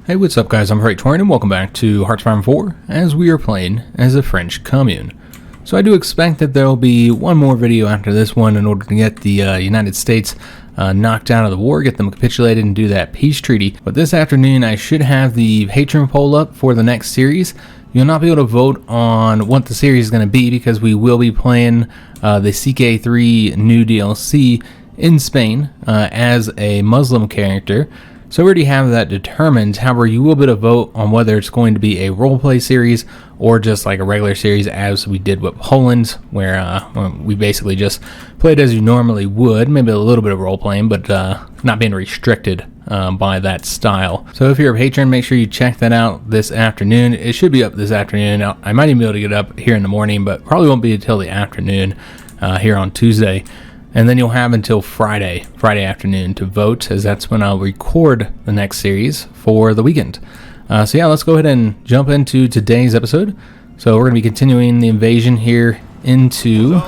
Hey, what's up guys, I'm Praetorian and welcome back to HOI 4 as we are playing as a French Commune. So I do expect that there will be one more video after this one in order to get the United States knocked out of the war, get them capitulated and do that peace treaty. But this afternoon I should have the patron poll up for the next series. You'll not be able to vote on what the series is going to be because we will be playing the CK3 new DLC in Spain as a Muslim character. So we already have that determined. However, you will be able to vote on whether it's going to be a roleplay series or just like a regular series as we did with Poland, where we basically just played as you normally would, maybe a little bit of role-playing, but not being restricted by that style. So if you're a patron, make sure you check that out this afternoon. It should be up this afternoon. I might even be able to get it up here in the morning, but probably won't be until the afternoon here on Tuesday. And then you'll have until Friday afternoon to vote, as that's when I'll record the next series for the weekend. So yeah, let's go ahead and jump into today's episode. So we're going to be continuing the invasion here into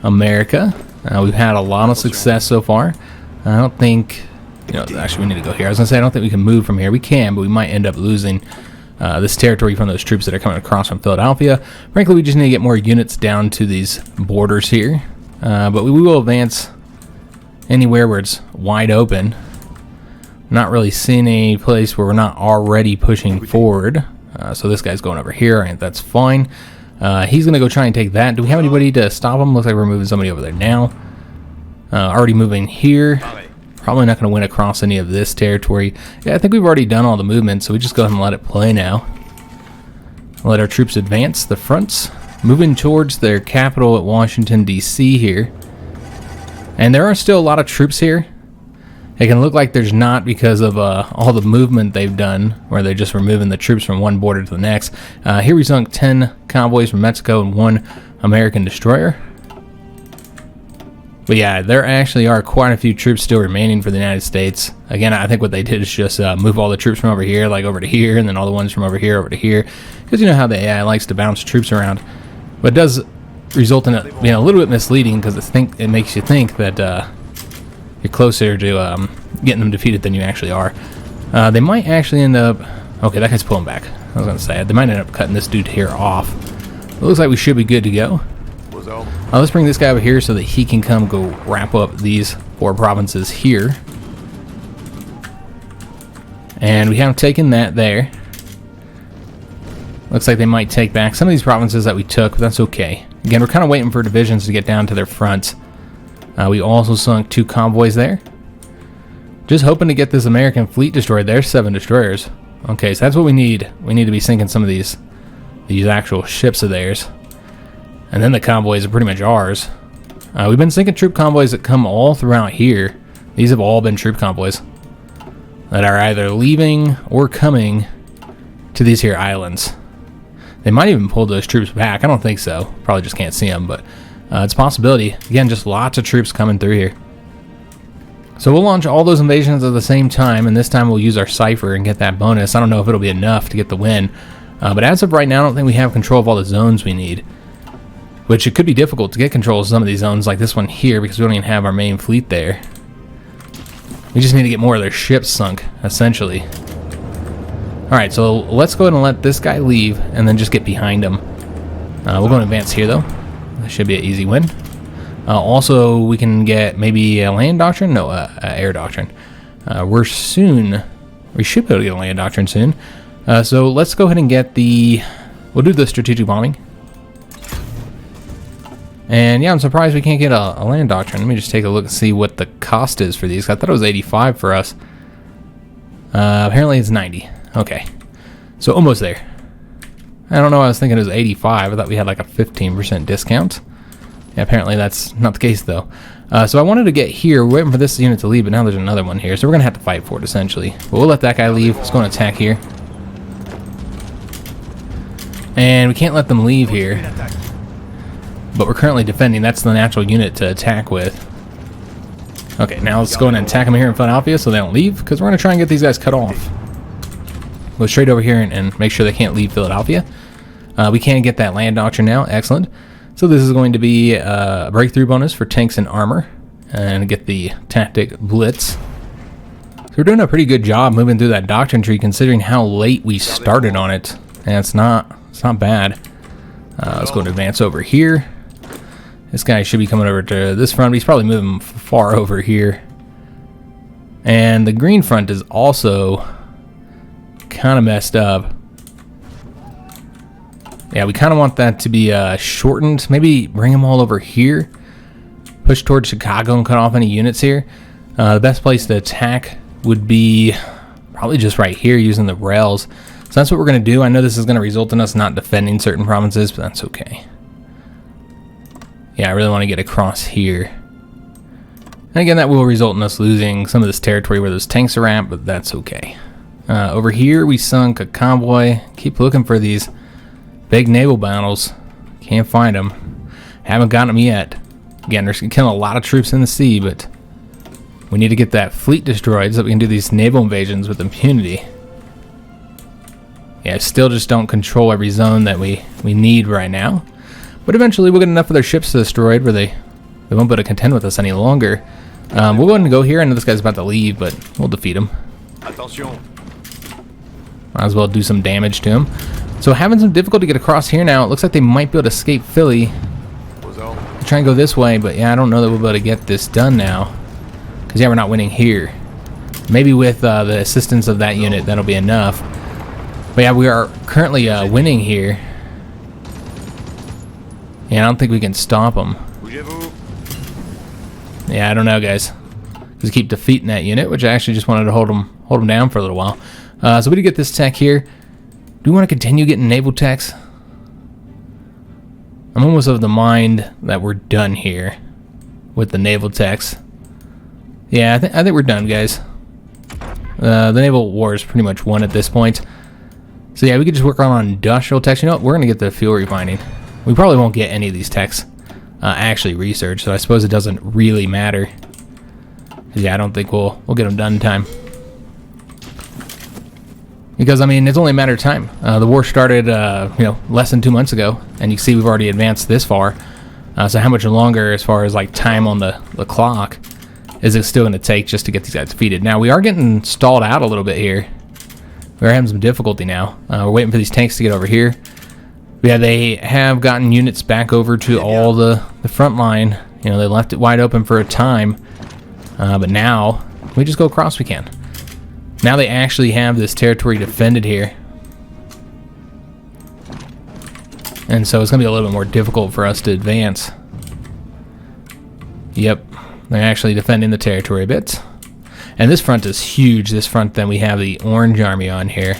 America. We've had a lot of success so far. I don't think, actually we need to go here. I was going to say I don't think we can move from here. We can, but we might end up losing this territory from those troops that are coming across from Philadelphia. Frankly, we just need to get more units down to these borders here. But we will advance anywhere where it's wide open. Not really seeing any place where we're not already pushing forward. So this guy's going over here, and that's fine. He's going to go try and take that. Do we have anybody to stop him? Looks like we're moving somebody over there now. Already moving here. Probably not going to win across any of this territory. Yeah, I think we've already done all the movement, so we just go ahead and let it play now. Let our troops advance the fronts. Moving towards their capital at Washington, D.C. here. And there are still a lot of troops here. It can look like there's not because of all the movement they've done, where they're just removing the troops from one border to the next. Here we sunk 10 convoys from Mexico and 1 American destroyer. But yeah, there actually are quite a few troops still remaining for the United States. Again, I think what they did is just move all the troops from over here, like over to here, and then all the ones from over here to here. Because you know how the AI likes to bounce troops around. But it does result in it being a little bit misleading because it makes you think that you're closer to getting them defeated than you actually are. They might actually end up... Okay, that guy's pulling back. I was going to say, they might end up cutting this dude here off. It looks like we should be good to go. Let's bring this guy over here so that he can come go wrap up these 4 provinces here. And we have taken that there. Looks like they might take back some of these provinces that we took, but that's okay. Again, we're kind of waiting for divisions to get down to their front. We also sunk 2 convoys there. Just hoping to get this American fleet destroyed. There's 7 destroyers. Okay, so that's what we need. We need to be sinking some of these actual ships of theirs. And then the convoys are pretty much ours. We've been sinking troop convoys that come all throughout here. These have all been troop convoys that are either leaving or coming to these here islands. They might even pull those troops back. I don't think so. Probably just can't see them, but it's a possibility. Again, just lots of troops coming through here. So we'll launch all those invasions at the same time, and this time we'll use our cipher and get that bonus. I don't know if it'll be enough to get the win, but as of right now, I don't think we have control of all the zones we need, which it could be difficult to get control of some of these zones like this one here because we don't even have our main fleet there. We just need to get more of their ships sunk, essentially. Alright, so let's go ahead and let this guy leave and then just get behind him. We'll go and advance here, though. That should be an easy win. Also, we can get maybe a land doctrine? No, air doctrine. We should be able to get a land doctrine soon. So let's go ahead and get we'll do the strategic bombing. And yeah, I'm surprised we can't get a land doctrine. Let me just take a look and see what the cost is for these. I thought it was 85 for us. Apparently it's 90. Okay, so almost there. I don't know, I was thinking it was 85. I thought we had like a 15% discount. Yeah, apparently that's not the case though. So I wanted to get here. We're waiting for this unit to leave, but now there's another one here. So we're going to have to fight for it essentially. But we'll let that guy leave. Let's go and attack here. And we can't let them leave here. But we're currently defending. That's the natural unit to attack with. Okay, now let's go in and attack them here in Philadelphia so they don't leave, because we're going to try and get these guys cut off. Go straight over here and make sure they can't leave Philadelphia. We can get that land doctrine now. Excellent. So this is going to be a breakthrough bonus for tanks and armor. And get the tactic blitz. So we're doing a pretty good job moving through that doctrine tree considering how late we started on it. And it's not bad. Let's go and advance over here. This guy should be coming over to this front, but he's probably moving far over here. And the green front is also kind of messed up. Yeah, we kind of want that to be shortened. Maybe bring them all over here. Push towards Chicago and cut off any units here. The best place to attack would be probably just right here using the rails. So that's what we're going to do. I know this is going to result in us not defending certain provinces, but that's okay. Yeah, I really want to get across here. And again, that will result in us losing some of this territory where those tanks are at, but that's okay. Over here, we sunk a convoy. Keep looking for these big naval battles. Can't find them. Haven't gotten them yet. Again, they're killing a lot of troops in the sea, but we need to get that fleet destroyed so that we can do these naval invasions with impunity. Yeah, still just don't control every zone that we need right now. But eventually we'll get enough of their ships destroyed where they won't be able to contend with us any longer. We'll go ahead and go here. I know this guy's about to leave, but we'll defeat him. Attention. Might as well do some damage to him. So having some difficulty to get across here now. It looks like they might be able to escape Philly. Try and go this way, but yeah, I don't know that we'll be able to get this done now. Because yeah, we're not winning here. Maybe with the assistance of that unit, that'll be enough. But yeah, we are currently winning here. Yeah, I don't think we can stop them. Yeah, I don't know, guys. Just keep defeating that unit, which I actually just wanted to hold them down for a little while. So we did get this tech here. Do we want to continue getting naval techs? I'm almost of the mind that we're done here with the naval techs. Yeah, I think we're done, guys. The naval war is pretty much won at this point. So yeah, we could just work on industrial techs. You know what? We're gonna get the fuel refining. We probably won't get any of these techs actually researched, so I suppose it doesn't really matter. Yeah, I don't think we'll get them done in time. Because, I mean, it's only a matter of time. The war started, less than 2 months ago, and you can see we've already advanced this far. So how much longer, as far as, like, time on the clock, is it still going to take just to get these guys defeated? Now, we are getting stalled out a little bit here. We're having some difficulty now. We're waiting for these tanks to get over here. But yeah, they have gotten units back over to all the front line. You know, they left it wide open for a time. But now, we just go across we can. Now they actually have this territory defended here. And so it's going to be a little bit more difficult for us to advance. Yep, they're actually defending the territory a bit. And this front is huge, this front. Then we have the Orange Army on here.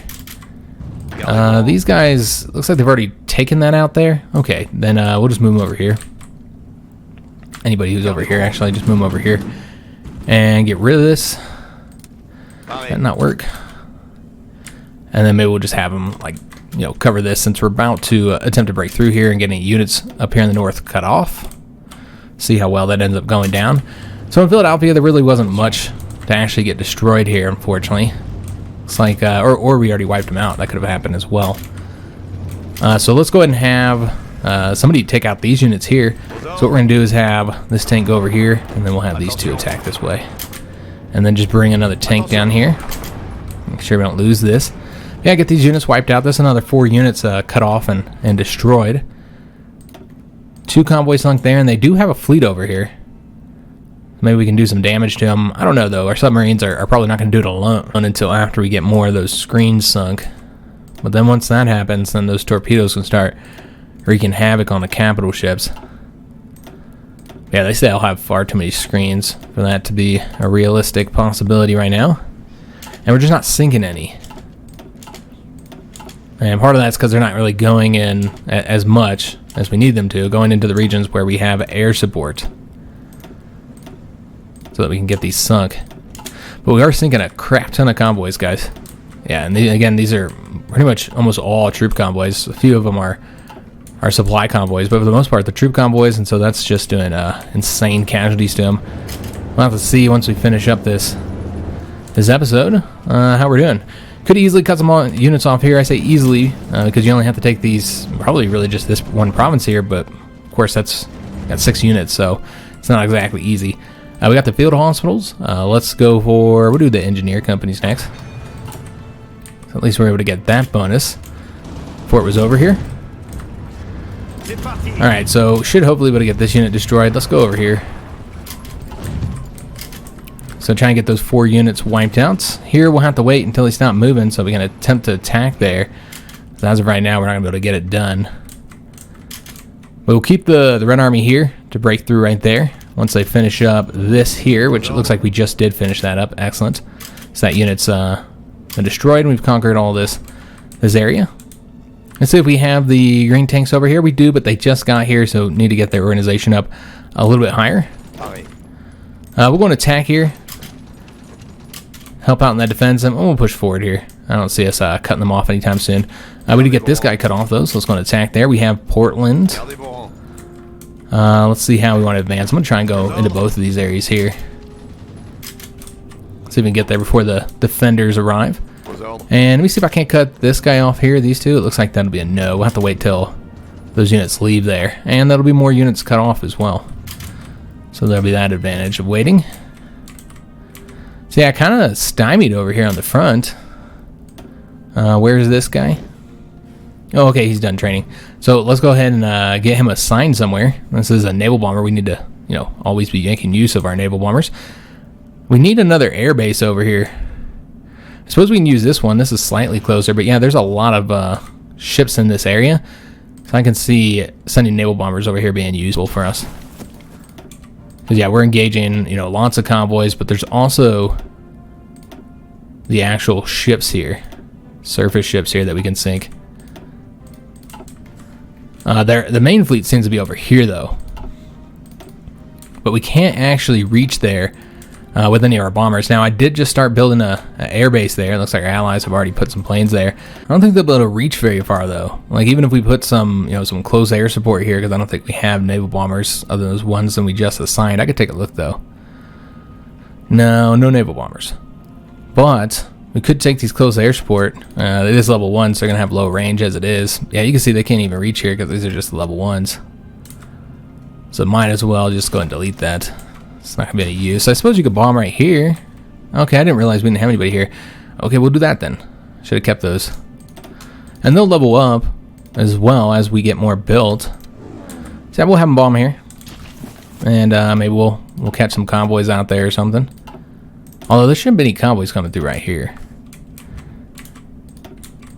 These guys, looks like they've already taken that out there. Okay, then we'll just move them over here. Anybody who's over here, actually, just move them over here. And get rid of this. That not work. And then maybe we'll just have them, like, cover this since we're about to attempt to break through here and get any units up here in the north cut off. See how well that ends up going down. So in Philadelphia, there really wasn't much to actually get destroyed here, unfortunately. It's like, or we already wiped them out. That could have happened as well. So let's go ahead and have somebody take out these units here. So what we're going to do is have this tank go over here, and then we'll have these two attack this way. And then just bring another tank down here. Make sure we don't lose this. Yeah, get these units wiped out. That's another 4 units cut off and destroyed. 2 convoys sunk there, and they do have a fleet over here. Maybe we can do some damage to them. I don't know, though. Our submarines are probably not going to do it alone until after we get more of those screens sunk. But then once that happens, then those torpedoes can start wreaking havoc on the capital ships. Yeah, they say I'll have far too many screens for that to be a realistic possibility right now. And we're just not sinking any. And part of that's because they're not really going in as much as we need them to, going into the regions where we have air support. So that we can get these sunk. But we are sinking a crap ton of convoys, guys. Yeah, and again, these are pretty much almost all troop convoys. A few of them are supply convoys, but for the most part, they're troop convoys, and so that's just doing insane casualties to them. We'll have to see once we finish up this episode how we're doing. Could easily cut some units off here. I say easily because you only have to take these, probably really just this one province here, but of course that's got 6 units, so it's not exactly easy. We got the field hospitals. Let's go for, we'll do the engineer companies next. So at least we're able to get that bonus before it was over here. Alright, so should hopefully be able to get this unit destroyed. Let's go over here. So try and get those 4 units wiped out. Here we'll have to wait until he's not moving so we can attempt to attack there. So as of right now, we're not going to be able to get it done. We'll keep the Red Army here to break through right there. Once they finish up this here, which it looks like we just did finish that up. Excellent. So that unit's been destroyed and we've conquered all this area. Let's see if we have the green tanks over here. We do, but they just got here, so need to get their organization up a little bit higher. We're going to attack here. Help out in that defense, and we'll push forward here. I don't see us cutting them off anytime soon. We need to get this guy cut off, though, so let's go and attack there. We have Portland. Let's see how we want to advance. I'm going to try and go into both of these areas here. See if we can get there before the defenders arrive. And let me see if I can't cut this guy off here, these two. It looks like that'll be a no. We'll have to wait till those units leave there. And that'll be more units cut off as well. So there'll be that advantage of waiting. So yeah, kind of stymied over here on the front. Where's this guy? Oh, okay, he's done training. So let's go ahead and get him assigned somewhere. This is a naval bomber. We need to, you know, always be making use of our naval bombers. We need another air base over here. I suppose we can use this one. This is slightly closer, but yeah, there's a lot of ships in this area. So I can see sending naval bombers over here being useful for us. Because yeah, we're engaging, you know, lots of convoys, but there's also the actual ships here. Surface ships here that we can sink. The main fleet seems to be over here, though. But we can't actually reach there with any of our bombers. Now, I did just start building an air base there. It looks like our allies have already put some planes there. I don't think they'll be able to reach very far, though. Like, even if we put some, you know, some close air support here, because I don't think we have naval bombers other than those ones that we just assigned. I could take a look, though. No naval bombers. But we could take these close air support. It is level 1, so they're going to have low range as it is. Yeah, you can see they can't even reach here because these are just level 1s. So might as well just go and delete that. It's not going to be any use. I suppose you could bomb right here. Okay, I didn't realize we didn't have anybody here. Okay, we'll do that then. Should have kept those. And they'll level up as well as we get more built. So yeah, we'll have them bomb here. And maybe we'll catch some convoys out there or something. Although there shouldn't be any convoys coming through right here.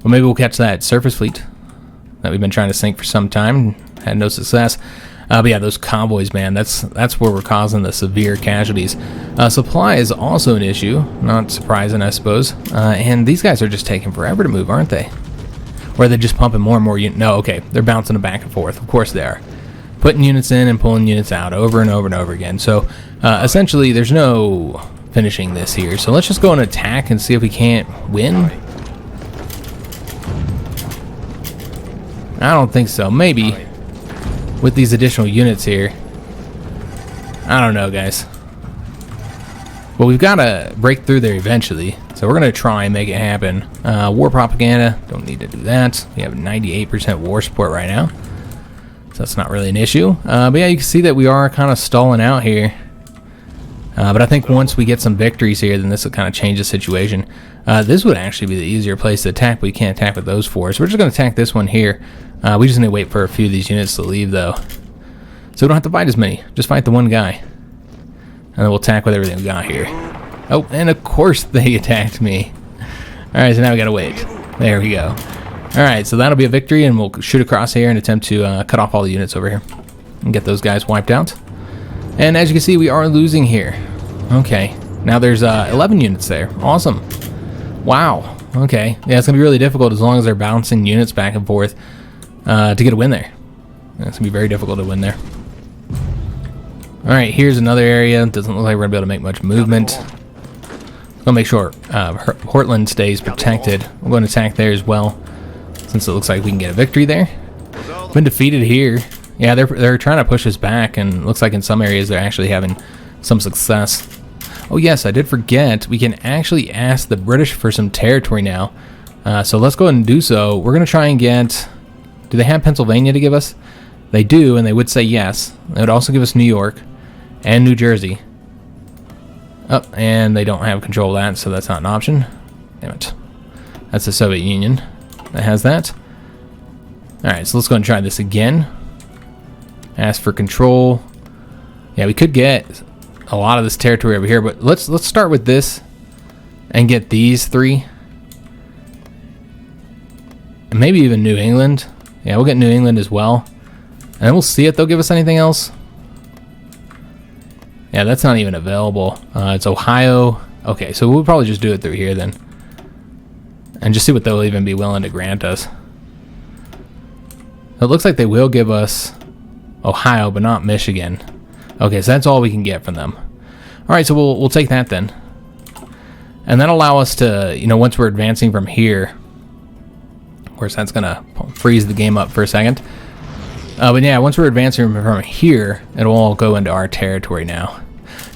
Well, maybe we'll catch that surface fleet that we've been trying to sink for some time. Had no success. But yeah, those convoys, man, that's where we're causing the severe casualties. Supply is also an issue. Not surprising, I suppose. And these guys are just taking forever to move, aren't they? Or are they just pumping more and more units? No, okay, they're bouncing them back and forth. Of course they are. Putting units in and pulling units out over and over and over again. So essentially, there's no finishing this here. So let's just go and attack and see if we can't win. I don't think so. Maybe. With these additional units here. I don't know, guys. Well, we've got to break through there eventually. So we're going to try and make it happen. War propaganda. Don't need to do that. We have 98% war support right now. So that's not really an issue. But yeah, you can see that we are kind of stalling out here. But I think once we get some victories here, then this will kind of change the situation. This would actually be the easier place to attack, but we can't attack with those four. So we're just going to attack this one here. We just need to wait for a few of these units to leave, though. So we don't have to fight as many. Just fight the one guy. And then we'll attack with everything we got here. Oh, and of course they attacked me. Alright, so now we gotta wait. There we go. Alright, so that'll be a victory, and we'll shoot across here and attempt to cut off all the units over here. And get those guys wiped out. And as you can see, we are losing here. Okay. Now there's 11 units there. Awesome. Wow. Okay. Yeah, it's going to be really difficult as long as they're bouncing units back and forth to get a win there. It's going to be very difficult to win there. Alright, here's another area. Doesn't look like we're going to be able to make much movement. We'll make sure Portland stays protected. We're going to attack there as well, since it looks like we can get a victory there. Been defeated here. Yeah, they're trying to push us back, and it looks like in some areas they're actually having some success. Oh yes, I did forget. We can actually ask the British for some territory now. So let's go ahead and do so. We're going to try and get... Do they have Pennsylvania to give us? They do, and they would say yes. They would also give us New York and New Jersey. Oh, and they don't have control of that, so that's not an option. Damn it. That's the Soviet Union that has that. Alright, so let's go and try this again. Ask for control. Yeah, we could get a lot of this territory over here, but let's start with this and get these 3. And maybe even New England. Yeah, we'll get New England as well. And then we'll see if they'll give us anything else. Yeah, that's not even available. It's Ohio. Okay, so we'll probably just do it through here then. And just see what they'll even be willing to grant us. It looks like they will give us Ohio, but not Michigan. Okay, so that's all we can get from them. Alright, so we'll take that then. And that'll allow us to, you know, once we're advancing from here. Of course, that's going to freeze the game up for a second. But yeah, once we're advancing from here, it'll all go into our territory now.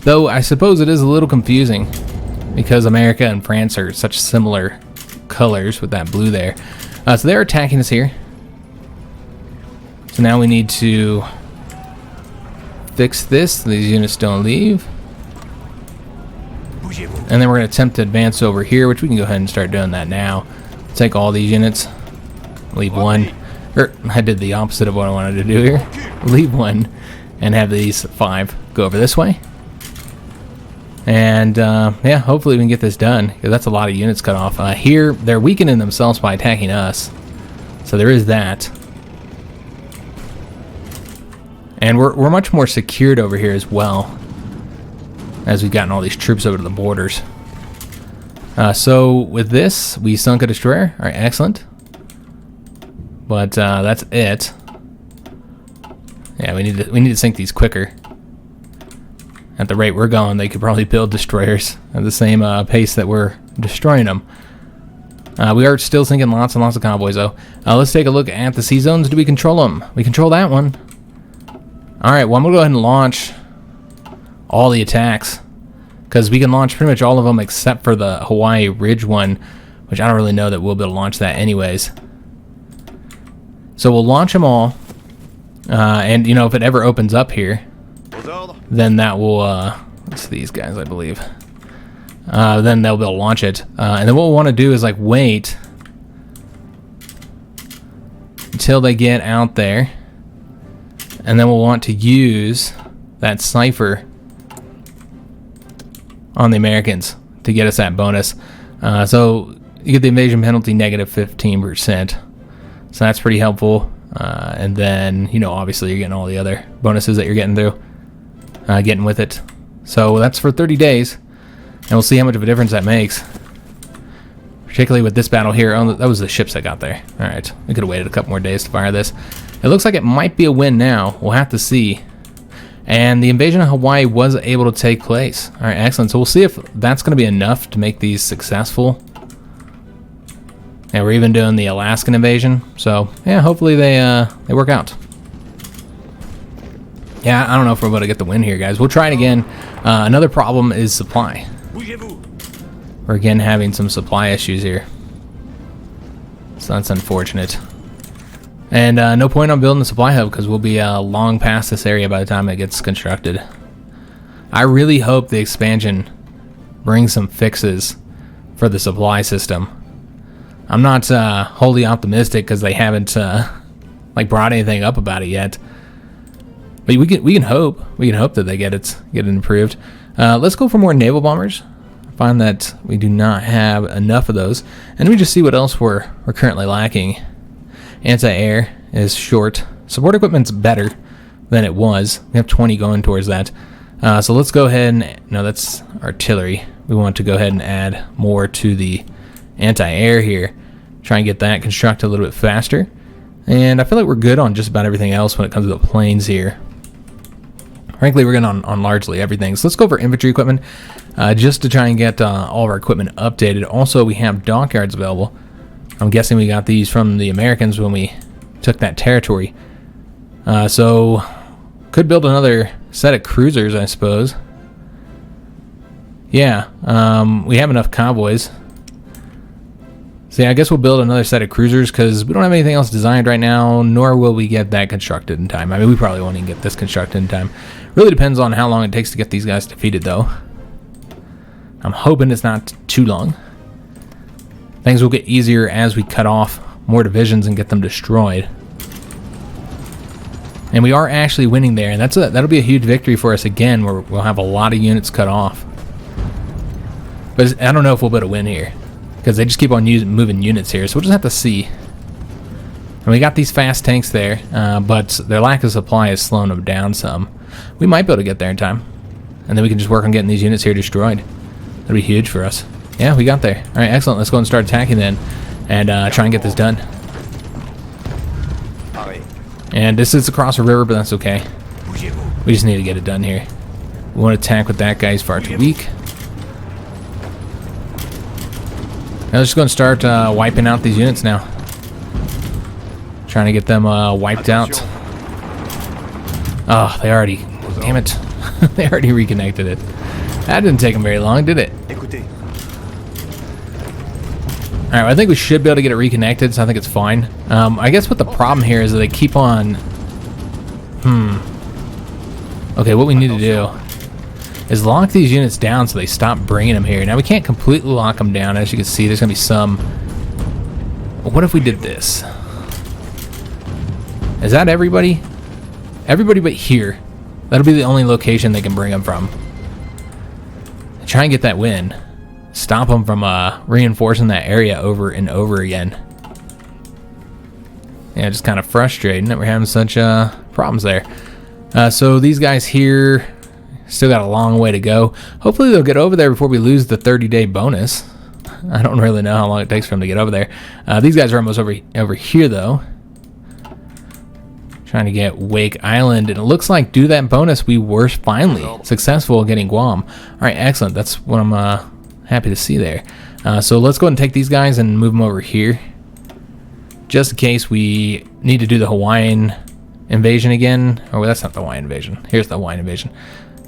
Though, I suppose it is a little confusing because America and France are such similar colors with that blue there. So they're attacking us here. So now we need to fix this so these units don't leave. And then we're going to attempt to advance over here, which we can go ahead and start doing that now. Take all these units, leave one. I did the opposite of what I wanted to do here. Leave one and have these 5 go over this way. And yeah, hopefully we can get this done, because that's a lot of units cut off. Here, they're weakening themselves by attacking us. So there is that. And we're much more secured over here as well, as we've gotten all these troops over to the borders. So with this, we sunk a destroyer. All right, excellent. But that's it. Yeah, we need to sink these quicker. At the rate we're going, they could probably build destroyers at the same pace that we're destroying them. We are still sinking lots and lots of convoys, though. Let's take a look at the sea zones. Do we control them? We control that one. All right, well, I'm going to go ahead and launch all the attacks, because we can launch pretty much all of them except for the Hawaii Ridge one, which I don't really know that we'll be able to launch that anyways. So we'll launch them all, and, you know, if it ever opens up here, then that will, it's these guys, I believe. Then they'll be able to launch it. And then what we'll want to do is, like, wait until they get out there. And then we'll want to use that cipher on the Americans to get us that bonus. So you get the invasion penalty negative 15%. So that's pretty helpful. And then, you know, obviously you're getting all the other bonuses that you're getting through. Getting with it. So that's for 30 days. And we'll see how much of a difference that makes. Particularly with this battle here. Oh, that was the ships that got there. Alright. We could have waited a couple more days to fire this. It looks like it might be a win now. We'll have to see. And the invasion of Hawaii was able to take place. Alright, excellent. So we'll see if that's going to be enough to make these successful. And we're even doing the Alaskan invasion. So, yeah, hopefully they work out. Yeah, I don't know if we're able to get the win here, guys. We'll try it again. Another problem is supply. We're again having some supply issues here. So that's unfortunate. And no point on building the supply hub, because we'll be long past this area by the time it gets constructed. I really hope the expansion brings some fixes for the supply system. I'm not wholly optimistic, because they haven't like brought anything up about it yet. But we can hope. We can hope that they get it improved. Let's go for more naval bombers. I find that we do not have enough of those, and we just see what else we're currently lacking. Anti-air is short. Support equipment's better than it was. We have 20 going towards that. So let's go ahead and... No, that's artillery. We want to go ahead and add more to the anti-air here. Try and get that constructed a little bit faster. And I feel like we're good on just about everything else when it comes to the planes here. Frankly, we're good on largely everything. So let's go for infantry equipment just to try and get all of our equipment updated. Also, we have dockyards available. I'm guessing we got these from the Americans when we took that territory. So, could build another set of cruisers, I suppose. Yeah, we have enough convoys. So yeah, I guess we'll build another set of cruisers, because we don't have anything else designed right now, nor will we get that constructed in time. I mean, we probably won't even get this constructed in time. Really depends on how long it takes to get these guys defeated, though. I'm hoping it's not too long. Things will get easier as we cut off more divisions and get them destroyed. And we are actually winning there, and that'll be a huge victory for us again, where we'll have a lot of units cut off. But I don't know if we'll be able to win here, because they just keep on moving units here, so we'll just have to see. And we got these fast tanks there, but their lack of supply is slowing them down some. We might be able to get there in time, and then we can just work on getting these units here destroyed. That'll be huge for us. Yeah, we got there. Alright, excellent. Let's go and start attacking then, and try and get this done. And this is across a river, but that's okay. We just need to get it done here. We want to attack with that guy. He's far too weak. Now let's just go and start wiping out these units now. Trying to get them wiped out. Oh, they already... Damn it. They already reconnected it. That didn't take them very long, did it? Alright, well, I think we should be able to get it reconnected, so I think it's fine. I guess what the problem here is that they keep on... Okay, what we need to do is lock these units down so they stop bringing them here. Now, we can't completely lock them down. As you can see, there's going to be some... What if we did this? Is that everybody? Everybody but here. That'll be the only location they can bring them from. Try and get that win. Stop them from reinforcing that area over and over again. Yeah, just kind of frustrating that we're having such problems there. So these guys here still got a long way to go. Hopefully they'll get over there before we lose the 30-day bonus. I don't really know how long it takes for them to get over there. These guys are almost over here though. Trying to get Wake Island, and it looks like due to that bonus we were finally successful getting Guam. Alright, excellent. That's what I'm happy to see there. So let's go ahead and take these guys and move them over here, just in case we need to do the Hawaiian invasion again. Oh, that's not the Hawaiian invasion. Here's the Hawaiian invasion.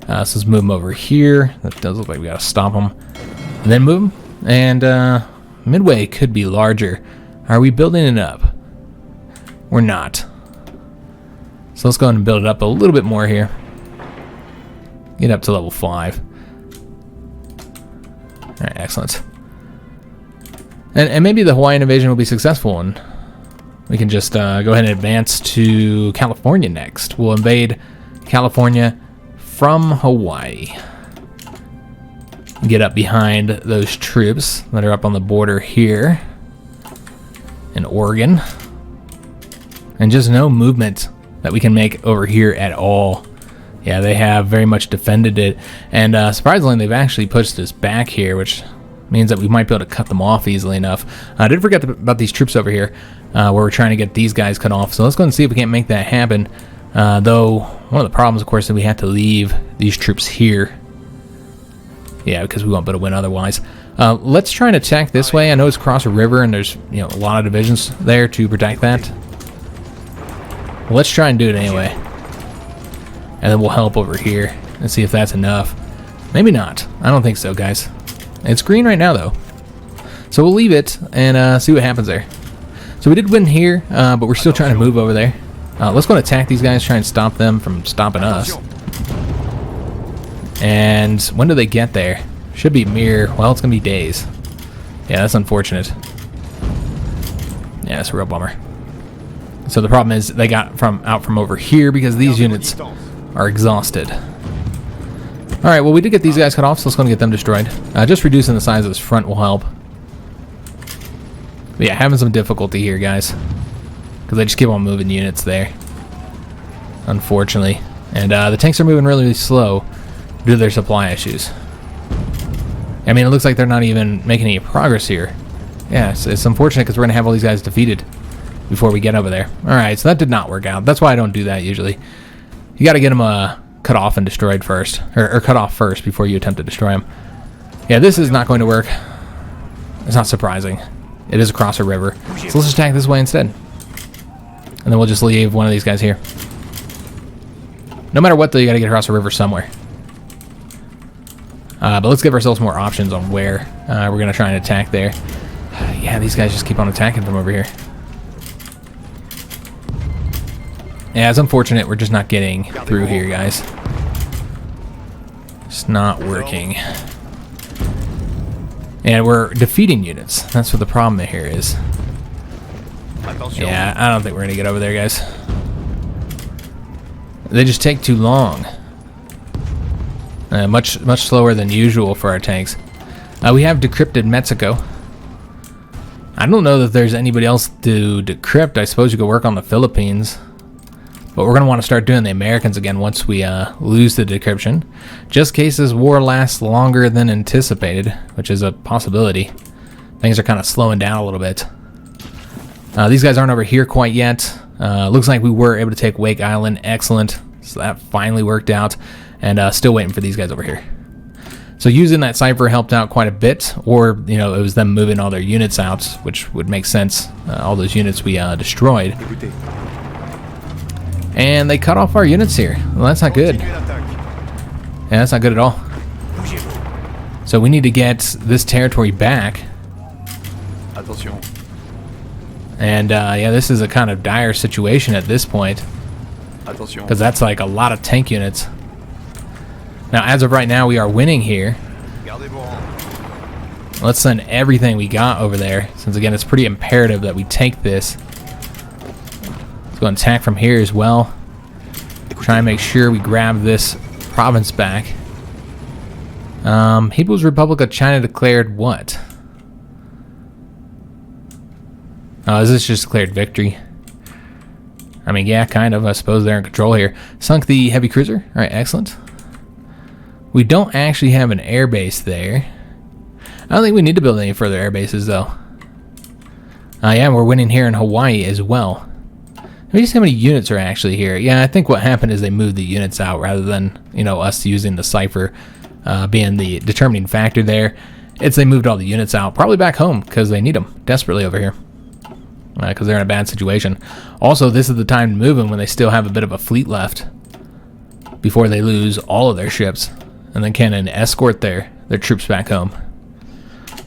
So let's move them over here. That does look like we gotta stop them, and then move them. And Midway could be larger. Are we building it up? We're not. So let's go ahead and build it up a little bit more here. Get up to level 5. Alright, excellent. And maybe the Hawaiian invasion will be successful, and we can just go ahead and advance to California next. We'll invade California from Hawaii. Get up behind those troops that are up on the border here in Oregon. And just no movement that we can make over here at all. Yeah, they have very much defended it, and surprisingly they've actually pushed us back here, which means that we might be able to cut them off easily enough. I did forget about these troops over here, where we're trying to get these guys cut off, so let's go and see if we can't make that happen. Though, one of the problems, of course, is that we have to leave these troops here. Yeah, because we won't be able to win otherwise. Let's try and attack this way. I know it's across a river, and there's a lot of divisions there to protect that. Let's try and do it anyway. And then we'll help over here and see if that's enough. Maybe not. I don't think so, guys. It's green right now, though. So we'll leave it and see what happens there. So we did win here, but we're still trying to move over there. Let's go and attack these guys, try and stop them from stopping us. And when do they get there? Should be mere... Well, it's going to be days. Yeah, that's unfortunate. Yeah, that's a real bummer. So the problem is they got out from over here because these units are exhausted. Alright, well we did get these guys cut off, so let's go and get them destroyed. Just reducing the size of this front will help. But yeah, having some difficulty here, guys. Because they just keep on moving units there. Unfortunately. And the tanks are moving really, really slow due to their supply issues. I mean, it looks like they're not even making any progress here. Yeah, it's unfortunate because we're going to have all these guys defeated before we get over there. Alright, so that did not work out. That's why I don't do that usually. You got to get them cut off and destroyed first. Or cut off first before you attempt to destroy them. Yeah, this is not going to work. It's not surprising. It is across a river. So let's just attack this way instead. And then we'll just leave one of these guys here. No matter what, though, you got to get across a river somewhere. But let's give ourselves more options on where we're going to try and attack there. Yeah, these guys just keep on attacking from over here. Yeah, it's unfortunate we're just not getting through here, guys. It's not working. And we're defeating units. That's what the problem here is. Yeah, I don't think we're gonna get over there, guys. They just take too long. Much slower than usual for our tanks. We have decrypted Mexico. I don't know that there's anybody else to decrypt. I suppose you could work on the Philippines. But we're going to want to start doing the Americans again once we lose the decryption. Just in case this war lasts longer than anticipated, which is a possibility. Things are kind of slowing down a little bit. These guys aren't over here quite yet. Looks like we were able to take Wake Island. Excellent. So that finally worked out. And still waiting for these guys over here. So using that cipher helped out quite a bit. Or, you know, it was them moving all their units out, which would make sense. All those units we destroyed. And they cut off our units here. Well, that's not good. Yeah, that's not good at all. So we need to get this territory back. And yeah, this is a kind of dire situation at this point. Because that's like a lot of tank units. Now, as of right now, we are winning here. Let's send everything we got over there. Since, again, it's pretty imperative that we take this. Go and attack from here as well. Try and make sure we grab this province back. People's Republic of China declared what? Oh, is this just declared victory? I mean, yeah, kind of. I suppose they're in control here. Sunk the heavy cruiser. All right, excellent. We don't actually have an air base there. I don't think we need to build any further air bases, though. Yeah, we're winning here in Hawaii as well. Let me just see how many units are actually here. Yeah, I think what happened is they moved the units out rather than, you know, us using the cipher being the determining factor there. It's they moved all the units out, probably back home because they need them desperately over here. Because they're in a bad situation. Also, this is the time to move them when they still have a bit of a fleet left before they lose all of their ships and then can escort their troops back home.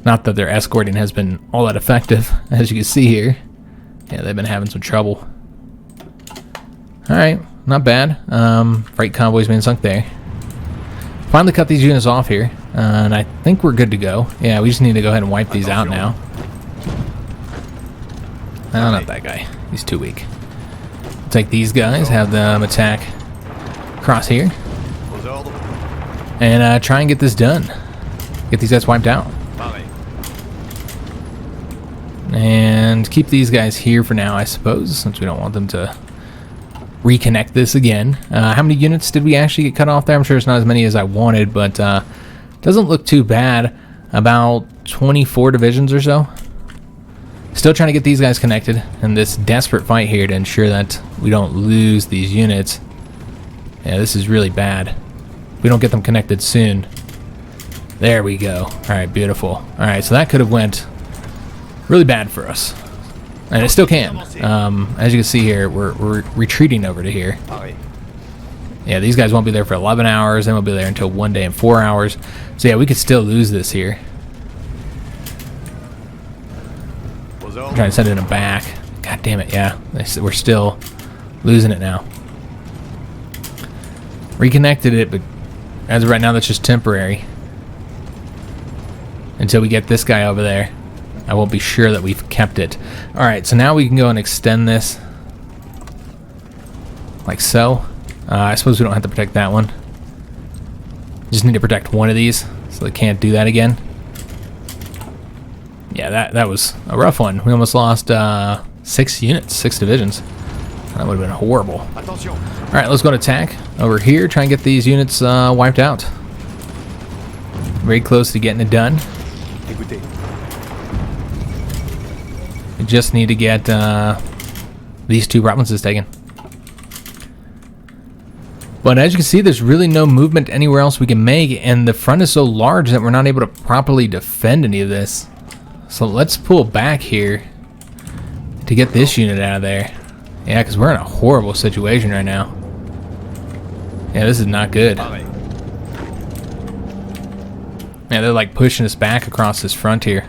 Not that their escorting has been all that effective, as you can see here. Yeah, they've been having some trouble. Alright, not bad. Freight convoys being sunk there. Finally cut these units off here, and I think we're good to go. Yeah, we just need to go ahead and wipe these out now. Oh, not that guy. He's too weak. Take these guys, have them attack across here, and try and get this done. Get these guys wiped out. And keep these guys here for now, I suppose, since we don't want them to reconnect this again. How many units did we actually get cut off there? I'm sure it's not as many as I wanted, but doesn't look too bad. About 24 divisions or so. Still trying to get these guys connected in this desperate fight here to ensure that we don't lose these units. Yeah, this is really bad. If we don't get them connected soon. There we go. Alright, beautiful. Alright, so that could have went really bad for us. And it still can. As you can see here, we're retreating over to here. Yeah, these guys won't be there for 11 hours. They won't be there until 1 day and 4 hours. So yeah, we could still lose this here. I'm trying to send it back. God damn it, yeah. We're still losing it now. Reconnected it, but as of right now, that's just temporary. Until we get this guy over there. I won't be sure that we've kept it. Alright, so now we can go and extend this. Like so. I suppose we don't have to protect that one. Just need to protect one of these, so they can't do that again. Yeah, that was a rough one. We almost lost 6 units, 6 divisions. That would have been horrible. Alright, let's go and attack over here. Try and get these units wiped out. Very close to getting it done. We just need to get these 2 provinces taken. But as you can see, there's really no movement anywhere else we can make, and the front is so large that we're not able to properly defend any of this. So let's pull back here to get this unit out of there. Yeah, because we're in a horrible situation right now. Yeah, this is not good. Yeah, they're like pushing us back across this front here.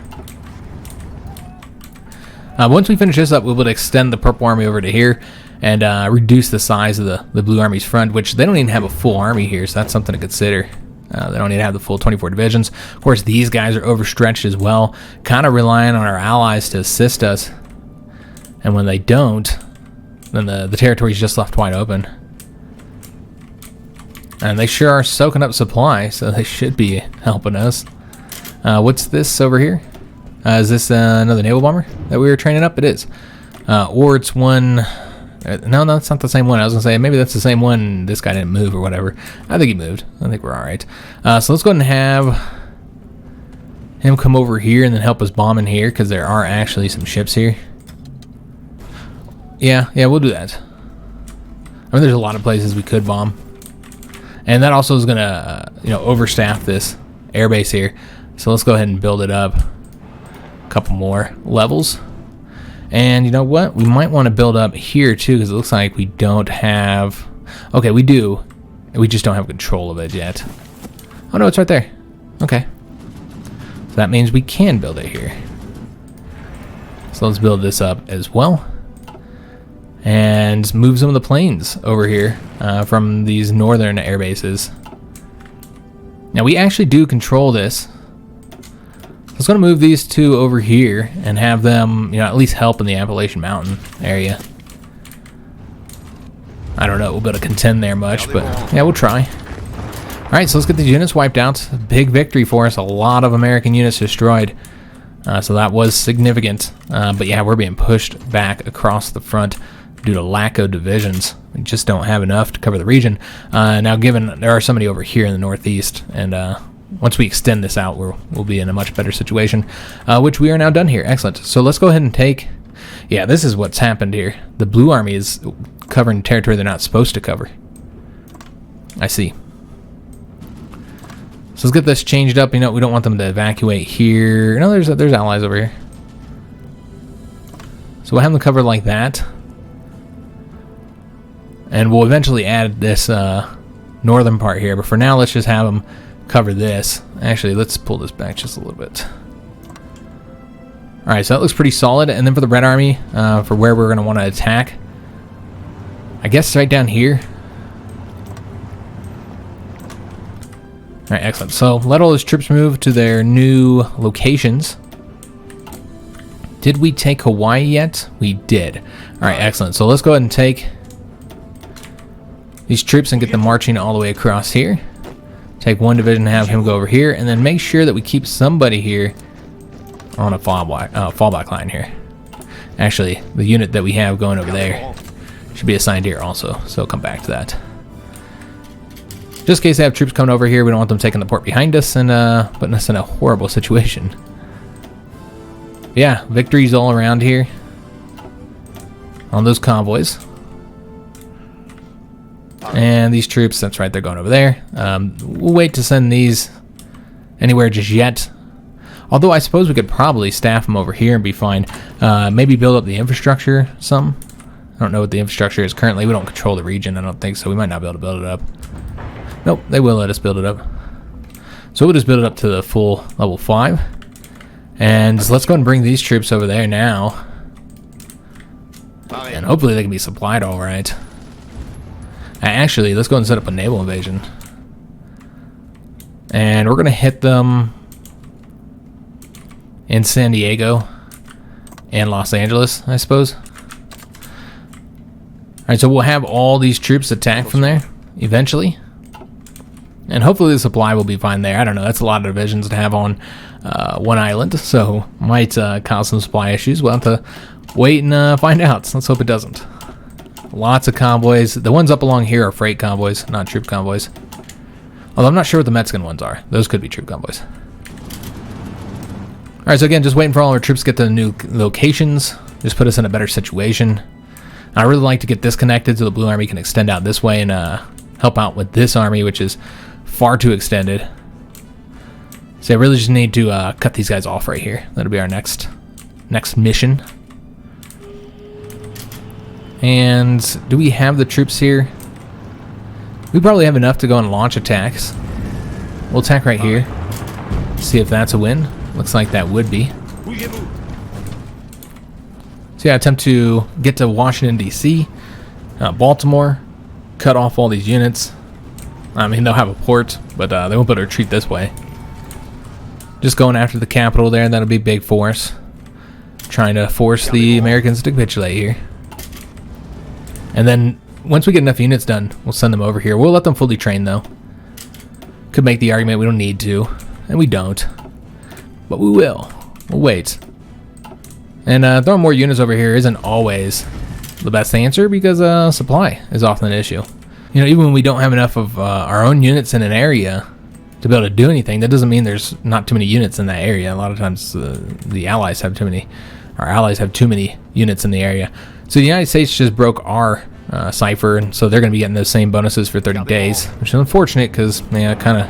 Once we finish this up, we'll be able to extend the Purple Army over to here and reduce the size of the Blue Army's front, which they don't even have a full army here, so that's something to consider. They don't need to have the full 24 divisions. Of course, these guys are overstretched as well, kind of relying on our allies to assist us. And when they don't, then the territory's just left wide open. And they sure are soaking up supply, so they should be helping us. What's this over here? Is this another naval bomber that we were training up? It is. Or it's one... No, it's not the same one. I was going to say, maybe that's the same one. This guy didn't move or whatever. I think he moved. I think we're all right. So let's go ahead and have him come over here and then help us bomb in here, because there are actually some ships here. Yeah, we'll do that. I mean, there's a lot of places we could bomb. And that also is going to, overstaff this airbase here. So let's go ahead and build it up a couple more levels. And you know what? We might want to build up here too, because it looks like we don't have... Okay, we do. We just don't have control of it yet. Oh no, it's right there. Okay. So that means we can build it here. So let's build this up as well. And move some of the planes over here from these northern air bases. Now we actually do control this. I was going to move these two over here and have them, at least help in the Appalachian Mountain area. I don't know, we'll be able to contend there much, but yeah, we'll try. Alright, so let's get these units wiped out. Big victory for us. A lot of American units destroyed. So that was significant. But yeah, we're being pushed back across the front due to lack of divisions. We just don't have enough to cover the region. Now, given there are so many over here in the northeast, and once we extend this out, we'll be in a much better situation, which we are now done here. Excellent. So let's go ahead and take... Yeah, this is what's happened here. The Blue Army is covering territory they're not supposed to cover. I see. So let's get this changed up. We don't want them to evacuate here. No, there's allies over here. So we'll have them covered like that. And we'll eventually add this northern part here. But for now, let's just have them cover this. Actually, let's pull this back just a little bit. Alright, so that looks pretty solid. And then for the Red Army, for where we're going to want to attack, I guess right down here. Alright, excellent. So let all those troops move to their new locations. Did we take Hawaii yet? We did. Alright, excellent. So let's go ahead and take these troops and get them marching all the way across here. Take one division and have him go over here, and then make sure that we keep somebody here on a fallback line here. Actually, the unit that we have going over there should be assigned here also, so come back to that. Just in case they have troops coming over here, we don't want them taking the port behind us and putting us in a horrible situation. Yeah, victories all around here on those convoys. And these troops, that's right, they're going over there. We'll wait to send these anywhere just yet. Although I suppose we could probably staff them over here and be fine. Maybe build up the infrastructure some. I don't know what the infrastructure is currently. We don't control the region, I don't think, so we might not be able to build it up. Nope, they will let us build it up. So we'll just build it up to the full level 5. And let's go and bring these troops over there now. And hopefully they can be supplied all right. Actually, let's go and set up a naval invasion. And we're going to hit them in San Diego and Los Angeles, I suppose. Alright, so we'll have all these troops attack from there eventually. And hopefully the supply will be fine there. I don't know, that's a lot of divisions to have on one island, so might cause some supply issues. We'll have to wait and find out. Let's hope it doesn't. Lots of convoys. The ones up along here are freight convoys, not troop convoys. Although I'm not sure what the Mexican ones are. Those could be troop convoys. Alright, so again, just waiting for all our troops to get to the new locations. Just put us in a better situation. I really like to get this connected so the Blue Army can extend out this way and help out with this army, which is far too extended. So I really just need to cut these guys off right here. That'll be our next mission. And do we have the troops here? We probably have enough to go and launch attacks. We'll attack right here. See if that's a win. Looks like that would be. So yeah, attempt to get to Washington, D.C., Baltimore, cut off all these units. I mean, they'll have a port, but they won't be able to retreat this way. Just going after the capital there, that'll be big for us. Trying to force the Americans to capitulate here. And then, once we get enough units done, we'll send them over here. We'll let them fully train, though. Could make the argument we don't need to, and we don't. But we will. We'll wait. And throwing more units over here isn't always the best answer, because supply is often an issue. You know, even when we don't have enough of our own units in an area to be able to do anything, that doesn't mean there's not too many units in that area. A lot of times the allies have too many. Our allies have too many units in the area. So the United States just broke our cipher, and so they're going to be getting those same bonuses for 30 days, which is unfortunate because, man, it kind of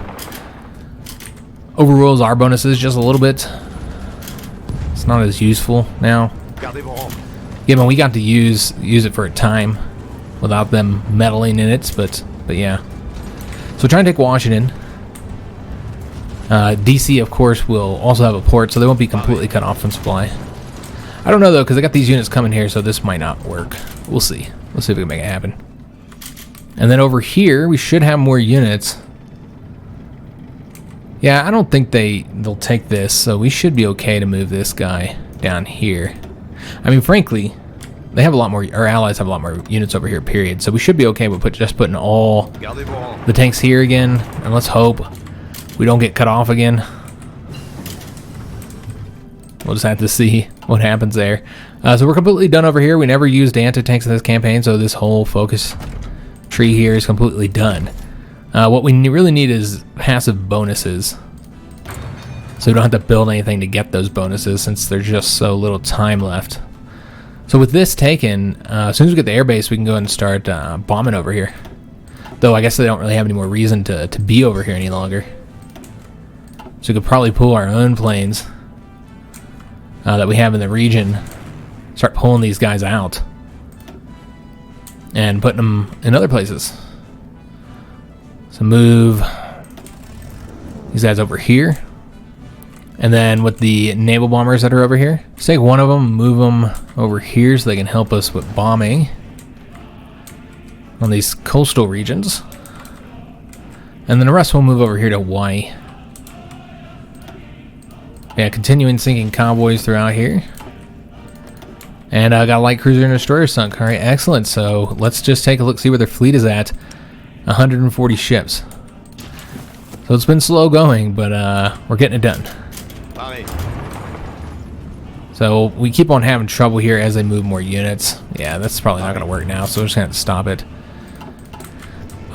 overrules our bonuses just a little bit. It's not as useful now. Given we got to use it for a time without them meddling in it, but yeah. So try and take Washington. DC, of course, will also have a port, so they won't be completely cut off from supply. I don't know, though, because I got these units coming here, so this might not work. We'll see. We'll see if we can make it happen. And then over here, we should have more units. Yeah, I don't think they'll take this, so we should be okay to move this guy down here. I mean, frankly, they have a lot more, our allies have a lot more units over here, period. So we should be okay with just putting all the tanks here again, and let's hope we don't get cut off again. We'll just have to see what happens there. So we're completely done over here. We never used anti-tanks in this campaign, so this whole focus tree here is completely done. What we really need is passive bonuses, so we don't have to build anything to get those bonuses since there's just so little time left. So with this taken, as soon as we get the airbase, we can go ahead and start bombing over here. Though I guess they don't really have any more reason to be over here any longer. So we could probably pull our own planes that we have in the region, start pulling these guys out and putting them in other places. So move these guys over here, and then with the naval bombers that are over here, just take one of them, move them over here so they can help us with bombing on these coastal regions, and then the rest will move over here to Hawaii. Yeah, continuing sinking convoys throughout here. And I got a light cruiser and destroyer sunk. Alright, excellent. So let's just take a look, see where their fleet is at. 140 ships. So it's been slow going, but we're getting it done. So we keep on having trouble here as they move more units. Yeah, that's probably not going to work now, so we're just going to have to stop it.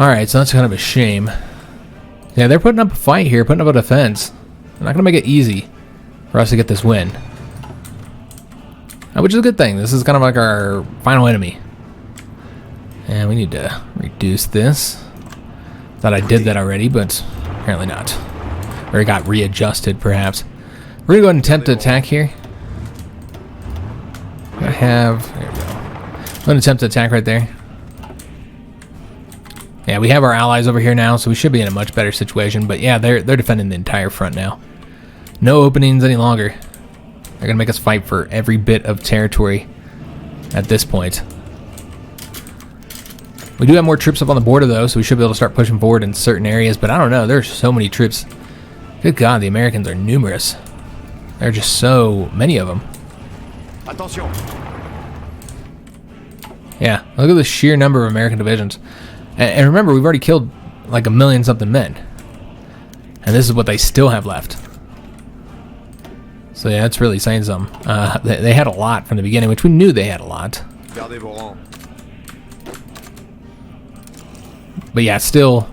Alright, so that's kind of a shame. Yeah, they're putting up a fight here, putting up a defense. They're not going to make it easy for us to get this win. Which is a good thing. This is kind of like our final enemy. And we need to reduce this. Thought I did that already, but apparently not. Or it got readjusted, perhaps. We're going to go ahead and attempt to attack here. There we go. I'm going to attempt to attack right there. Yeah, we have our allies over here now, so we should be in a much better situation. But yeah, they're defending the entire front now. No openings any longer. They're going to make us fight for every bit of territory at this point. We do have more troops up on the border, though, so we should be able to start pushing forward in certain areas. But I don't know. There's so many troops. Good God, the Americans are numerous. There are just so many of them. Attention. Yeah, look at the sheer number of American divisions. And remember, we've already killed like 1,000,000-something men. And this is what they still have left. So yeah, that's really saying something. They had a lot from the beginning, which we knew they had a lot. But yeah, still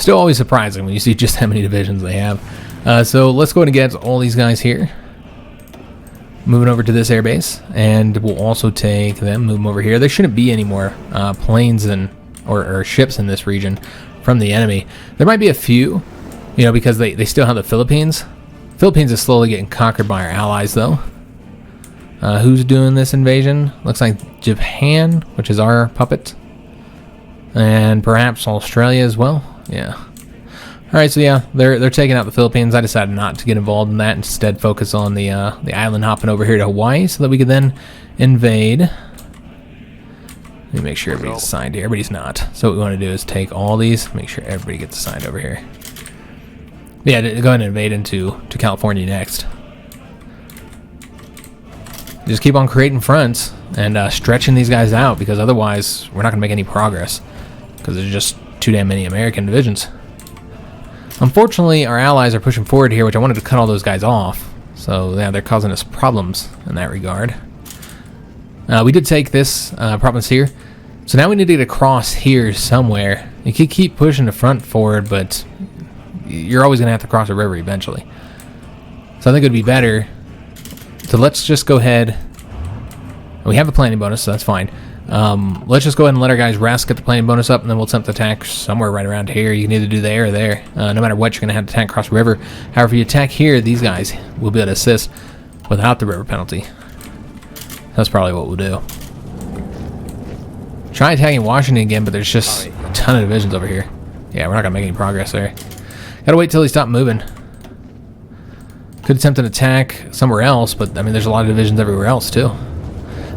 always surprising when you see just how many divisions they have. So let's go ahead and get all these guys here. Moving over to this airbase, and we'll also take them, move them over here. There shouldn't be any more planes or ships in this region from the enemy. There might be a few, you know, because they still have the Philippines. Philippines is slowly getting conquered by our allies, though. Who's doing this invasion? Looks like Japan, which is our puppet. And perhaps Australia as well. Yeah. Alright, so yeah, they're taking out the Philippines. I decided not to get involved in that. Instead, focus on the island hopping over here to Hawaii so that we could then invade. Let me make sure everybody's assigned here. Everybody's not. So what we want to do is take all these, make sure everybody gets assigned over here. Yeah, go ahead and invade into California next. Just keep on creating fronts and stretching these guys out, because otherwise we're not going to make any progress, because there's just too damn many American divisions. Unfortunately, our allies are pushing forward here, which I wanted to cut all those guys off. So yeah, they're causing us problems in that regard. We did take this province here. So now we need to get across here somewhere. You can keep pushing the front forward, but you're always going to have to cross a river eventually. So I think it would be better. So let's just go ahead. We have a planning bonus, so that's fine. Let's just go ahead and let our guys rest, get the planning bonus up, and then we'll attempt to attack somewhere right around here. You can either do there or there. No matter what, you're going to have to attack across the river. However, if you attack here, these guys will be able to assist without the river penalty. That's probably what we'll do. Try attacking Washington again, but there's just a ton of divisions over here. Yeah, we're not going to make any progress there. Gotta wait till he stopped moving. Could attempt an attack somewhere else, but I mean, there's a lot of divisions everywhere else too.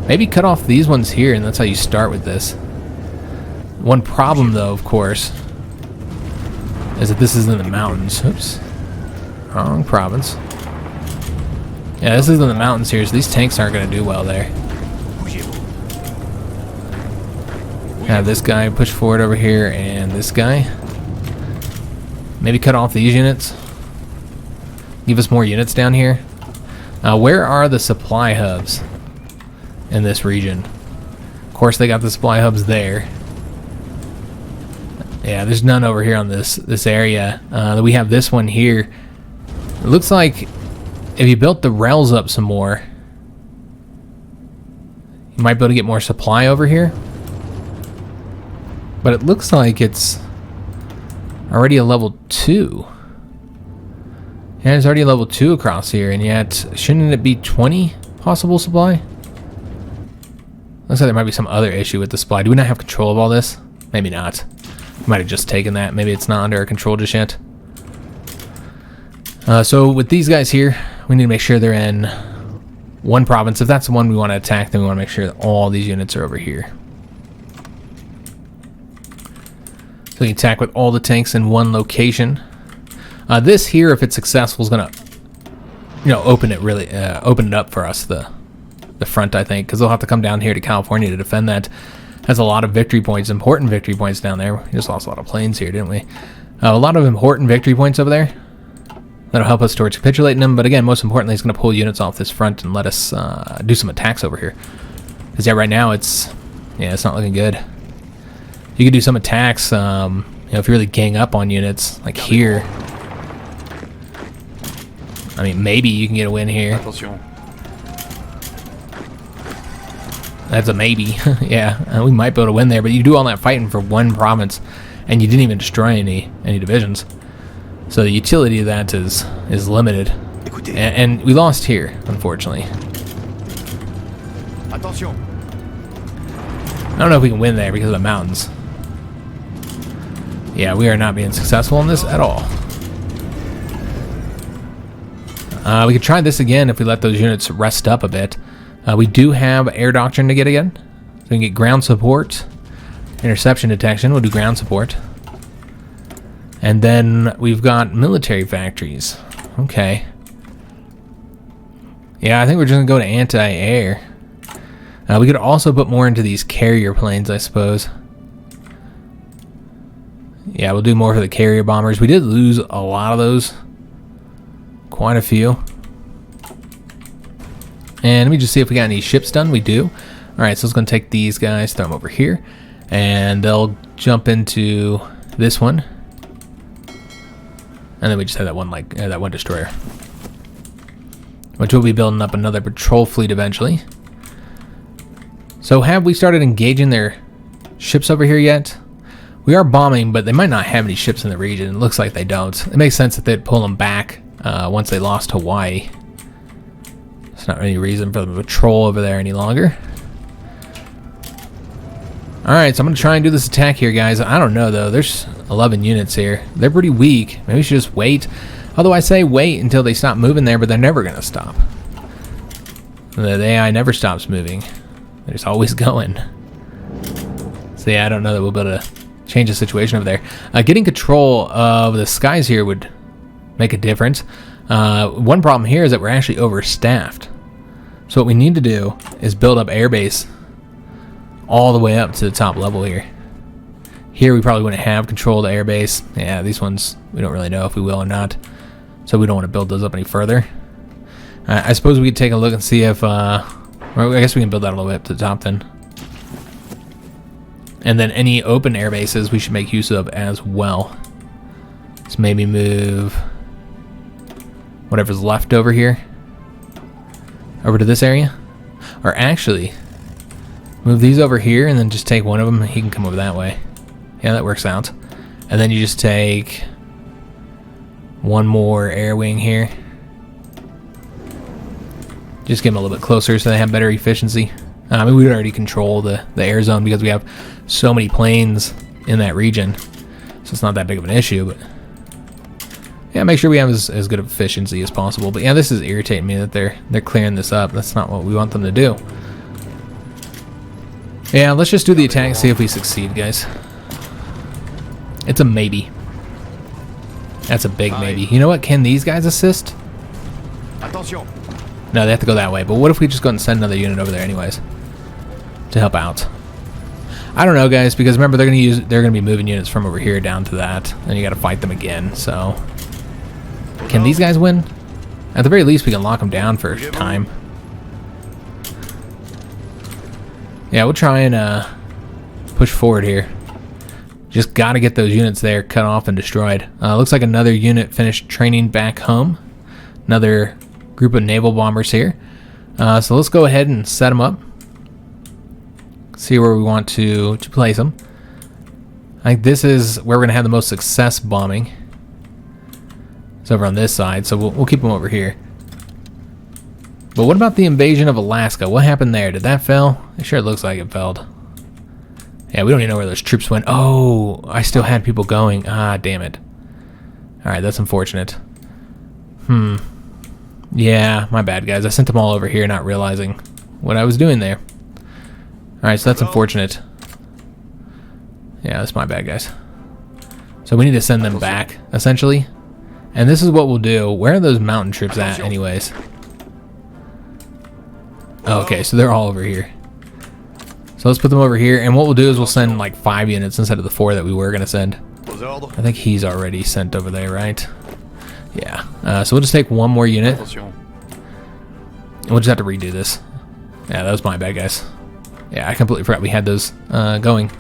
Maybe cut off these ones here, and that's how you start with this. One problem, though, of course, is that this is in the mountains. Oops. Wrong province. Yeah, this is in the mountains here, so these tanks aren't going to do well there. Have this guy push forward over here, and this guy. Maybe cut off these units. Give us more units down here. Where are the supply hubs in this region? Of course, they got the supply hubs there. Yeah, there's none over here on this area. We have this one here. It looks like if you built the rails up some more, you might be able to get more supply over here. But it looks like it's already a level 2. Yeah, there's already a level 2 across here, and yet, shouldn't it be 20 possible supply? Looks like there might be some other issue with the supply. Do we not have control of all this? Maybe not. We might have just taken that. Maybe it's not under our control just yet. So with these guys here, we need to make sure they're in one province. If that's the one we want to attack, then we want to make sure that all these units are over here. So we can attack with all the tanks in one location. This here, if it's successful, is gonna, open it up for us, the front, I think, because they'll have to come down here to California to defend that. Has a lot of victory points, important victory points down there. We just lost a lot of planes here, didn't we? A lot of important victory points over there. That'll help us towards capitulating them. But again, most importantly, it's going to pull units off this front and let us do some attacks over here. Because yeah, right now it's not looking good. You could do some attacks, if you really gang up on units, like here. I mean, maybe you can get a win here. Attention. That's a maybe. Yeah, we might be able to win there, but you do all that fighting for one province, and you didn't even destroy any divisions. So the utility of that is limited. And we lost here, unfortunately. Attention. I don't know if we can win there because of the mountains. Yeah, we are not being successful in this at all. We could try this again if we let those units rest up a bit. We do have air doctrine to get again. So we can get ground support. Interception detection, we'll do ground support. And then we've got military factories. Okay. Yeah, I think we're just going to go to anti-air. We could also put more into these carrier planes, I suppose. Yeah, we'll do more for the carrier bombers. We did lose a lot of those. Quite a few. And let me just see if we got any ships done. We do. Alright, so it's going to take these guys, throw them over here. And they'll jump into this one. And then we just have that one destroyer. Which will be building up another patrol fleet eventually. So have we started engaging their ships over here yet? We are bombing, but they might not have any ships in the region. It looks like they don't. It makes sense that they'd pull them back once they lost Hawaii. There's not any reason for them to patrol over there any longer. Alright, so I'm going to try and do this attack here, guys. I don't know, though. There's 11 units here. They're pretty weak. Maybe we should just wait. Although I say wait until they stop moving there, but they're never going to stop. The AI never stops moving. They're just always going. So yeah, I don't know that we'll be able to change the situation over there. Getting control of the skies here would make a difference. One problem here is that we're actually overstaffed. So what we need to do is build up airbase all the way up to the top level here. Here we probably wouldn't have control of the airbase. Yeah, these ones we don't really know if we will or not. So we don't want to build those up any further. I suppose we could take a look and see if... well, I guess we can build that all the way up to the top then. And then any open air bases we should make use of as well. So maybe move whatever's left over here over to this area. Or actually, move these over here and then just take one of them and he can come over that way. Yeah, that works out. And then you just take one more air wing here. Just get them a little bit closer so they have better efficiency. I mean, we would already control the air zone because we have so many planes in that region. So it's not that big of an issue, but yeah, make sure we have as good of efficiency as possible. But yeah, this is irritating me that they're clearing this up. That's not what we want them to do. Yeah, let's just do the attack and see if we succeed, guys. It's a maybe. That's a big maybe. You know what? Can these guys assist? Attention. No, they have to go that way. But what if we just go and send another unit over there anyways to help out? I don't know, guys, because remember they're gonna be moving units from over here down to that, and you got to fight them again. So, can these guys win? At the very least, we can lock them down for time. Yeah, we'll try and push forward here. Just got to get those units there cut off and destroyed. Looks like another unit finished training back home. Another group of naval bombers here. So let's go ahead and set them up. See where we want to place them. I think this is where we're going to have the most success bombing. It's over on this side, so we'll keep them over here. But what about the invasion of Alaska? What happened there? Did that fail? It sure looks like it failed. Yeah, we don't even know where those troops went. Oh, I still had people going. Ah, damn it. Alright, that's unfortunate. Yeah, my bad, guys. I sent them all over here not realizing what I was doing there. Alright, so that's unfortunate. Yeah, that's my bad, guys. So we need to send them back, essentially. And this is what we'll do. Where are those mountain troops at, anyways? Okay, so they're all over here. So let's put them over here, and what we'll do is we'll send like 5 units instead of the 4 that we were going to send. I think he's already sent over there, right? Yeah. So we'll just take one more unit. And we'll just have to redo this. Yeah, that was my bad, guys. Yeah, I completely forgot we had those going.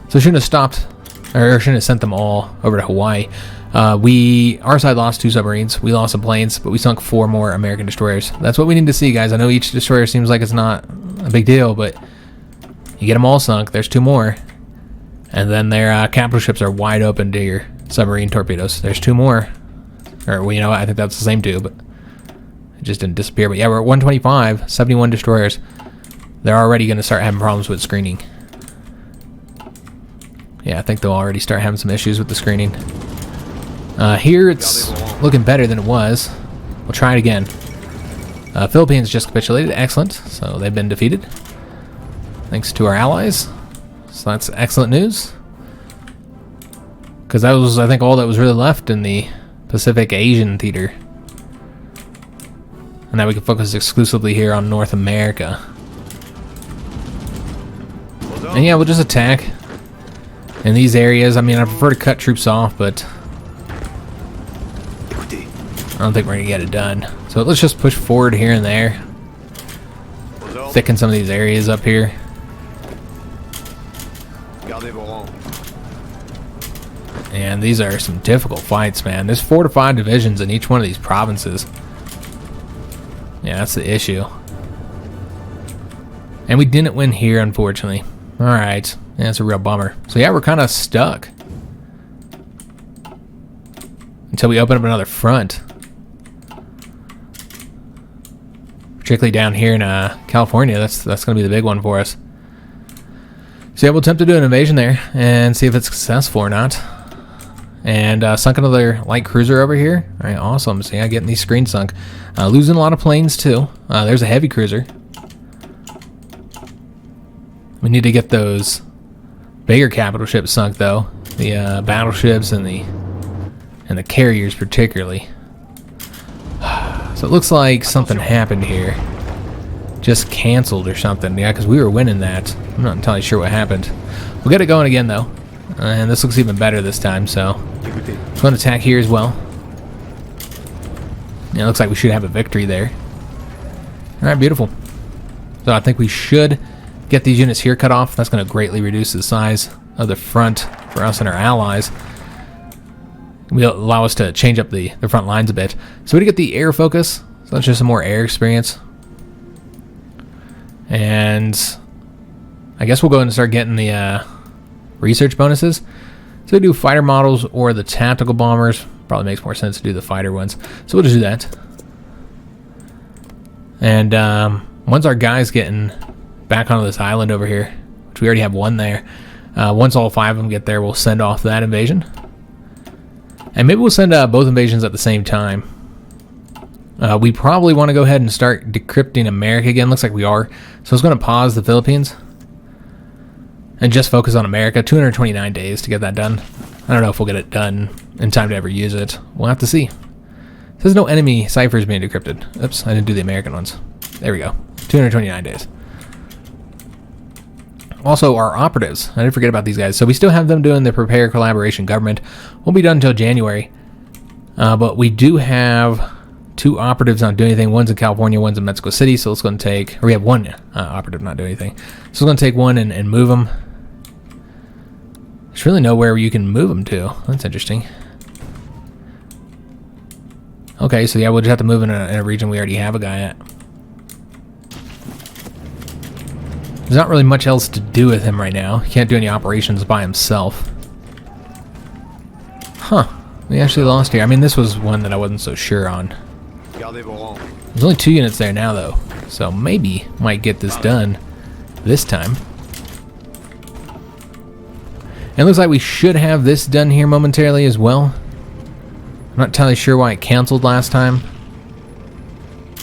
So shouldn't have stopped, or shouldn't have sent them all over to Hawaii. Our side lost 2 submarines. We lost some planes, but we sunk 4 more American destroyers. That's what we need to see, guys. I know each destroyer seems like it's not a big deal, but you get them all sunk. There's 2 more. And then their capital ships are wide open to your submarine torpedoes. There's 2 more. Or, well, you know what? I think that's the same 2, but it just didn't disappear. But yeah, we're at 125, 71 destroyers. They're already going to start having problems with screening. Yeah, I think they'll already start having some issues with the screening. Here it's looking better than it was. We'll try it again. Philippines just capitulated. Excellent. So they've been defeated. Thanks to our allies. So that's excellent news. Because that was, I think, all that was really left in the Pacific Asian theater. And now we can focus exclusively here on North America. And yeah, we'll just attack in these areas. I mean, I prefer to cut troops off, but I don't think we're going to get it done. So let's just push forward here and there. Thicken some of these areas up here. And these are some difficult fights, man. There's 4 to 5 divisions in each one of these provinces. Yeah, that's the issue. And we didn't win here, unfortunately. Alright. Yeah, that's a real bummer. So yeah, we're kind of stuck. Until we open up another front. Particularly down here in California. That's going to be the big one for us. So yeah, we'll attempt to do an invasion there and see if it's successful or not. And sunk another light cruiser over here. Alright, awesome. So yeah, getting these screens sunk. Losing a lot of planes too. There's a heavy cruiser. We need to get those bigger capital ships sunk though. The battleships and the carriers particularly. So it looks like something happened here. Just canceled or something. Yeah, because we were winning that. I'm not entirely sure what happened. We'll get it going again though. And this looks even better this time, so let's go and attack here as well. Yeah, it looks like we should have a victory there. Alright, beautiful. So I think we should get these units here cut off. That's going to greatly reduce the size of the front for us and our allies. Will allow us to change up the front lines a bit. So we get the air focus. So that's just some more air experience. And I guess we'll go ahead and start getting the research bonuses. So we do fighter models or the tactical bombers. Probably makes more sense to do the fighter ones. So we'll just do that. And once our guys getting back onto this island over here, which we already have one there, once all 5 of them get there, we'll send off that invasion. And maybe we'll send both invasions at the same time. We probably want to go ahead and start decrypting America again. Looks like we are. So I was going to pause the Philippines and just focus on America. 229 days to get that done. I don't know if we'll get it done in time to ever use it. We'll have to see. It says no enemy ciphers being decrypted. Oops, I didn't do the American ones. There we go. 229 days. Also, our operatives. I didn't forget about these guys. So we still have them doing the Prepare Collaboration Government. Won't be done until January. But we do have 2 operatives not doing anything. One's in California, one's in Mexico City. So it's going to take... Or we have 1 operative not doing anything. So it's going to take 1 and move them. There's really nowhere where you can move them to. That's interesting. Okay, so yeah, we'll just have to move in a region we already have a guy at. There's not really much else to do with him right now. He can't do any operations by himself. Huh. We actually lost here. I mean, this was one that I wasn't so sure on. There's only 2 units there now, though. So maybe might get this done this time. And it looks like we should have this done here momentarily as well. I'm not entirely sure why it canceled last time.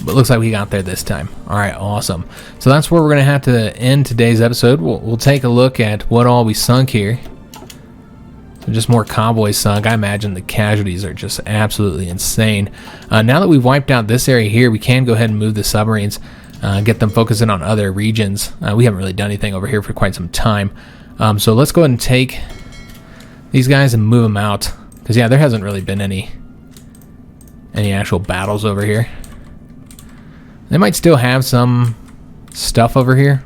But it looks like we got there this time. Alright, awesome. So that's where we're going to have to end today's episode. We'll take a look at what all we sunk here. So just more convoys sunk. I imagine the casualties are just absolutely insane. Now that we've wiped out this area here, we can go ahead and move the submarines. Get them focusing on other regions. We haven't really done anything over here for quite some time. So let's go ahead and take these guys and move them out. Because yeah, there hasn't really been any actual battles over here. They might still have some stuff over here.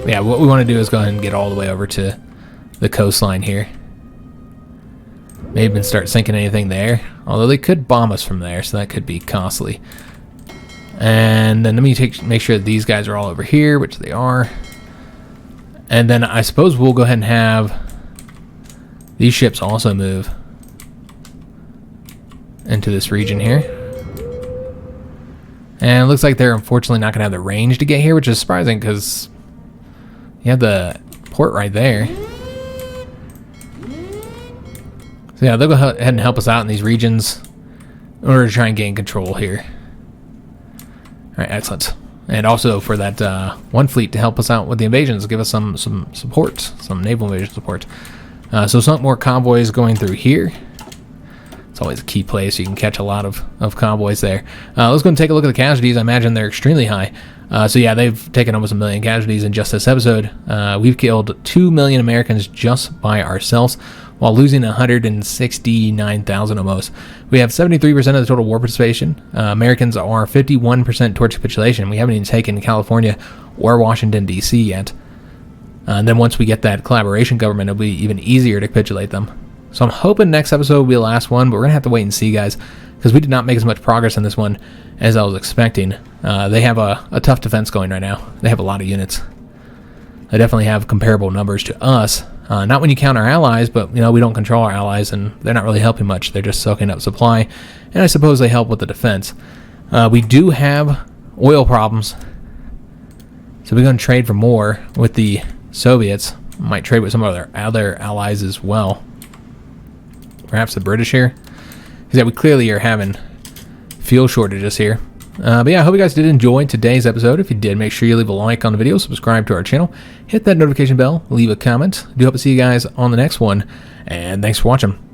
Yeah, what we want to do is go ahead and get all the way over to the coastline here. Maybe even start sinking anything there. Although they could bomb us from there, so that could be costly. And then let me make sure that these guys are all over here, which they are. And then I suppose we'll go ahead and have these ships also move into this region here. And it looks like they're unfortunately not going to have the range to get here, which is surprising because you have the port right there. So yeah, they'll go ahead and help us out in these regions in order to try and gain control here. Alright, excellent. And also for that one fleet to help us out with the invasions, give us some support, some naval invasion support. So some more convoys going through here. It's always a key place. You can catch a lot of convoys there. Let's go and take a look at the casualties. I imagine they're extremely high. So yeah, they've taken almost 1 million casualties in just this episode. We've killed 2 million Americans just by ourselves, while losing 169,000 almost. We have 73% of the total war participation. Americans are 51% towards capitulation. We haven't even taken California or Washington, D.C. yet. And then once we get that collaboration government, it'll be even easier to capitulate them. So I'm hoping next episode will be the last one, but we're going to have to wait and see, guys, because we did not make as much progress in this one as I was expecting. They have a tough defense going right now. They have a lot of units. They definitely have comparable numbers to us. Not when you count our allies, but you know, we don't control our allies, and they're not really helping much. They're just soaking up supply, and I suppose they help with the defense. We do have oil problems, so we're going to trade for more with the Soviets. Might trade with some of our other allies as well. Perhaps the British here, because yeah, we clearly are having fuel shortages here. But yeah, I hope you guys did enjoy today's episode. If you did, make sure you leave a like on the video, subscribe to our channel, hit that notification bell, leave a comment. I do hope to see you guys on the next one, and thanks for watching.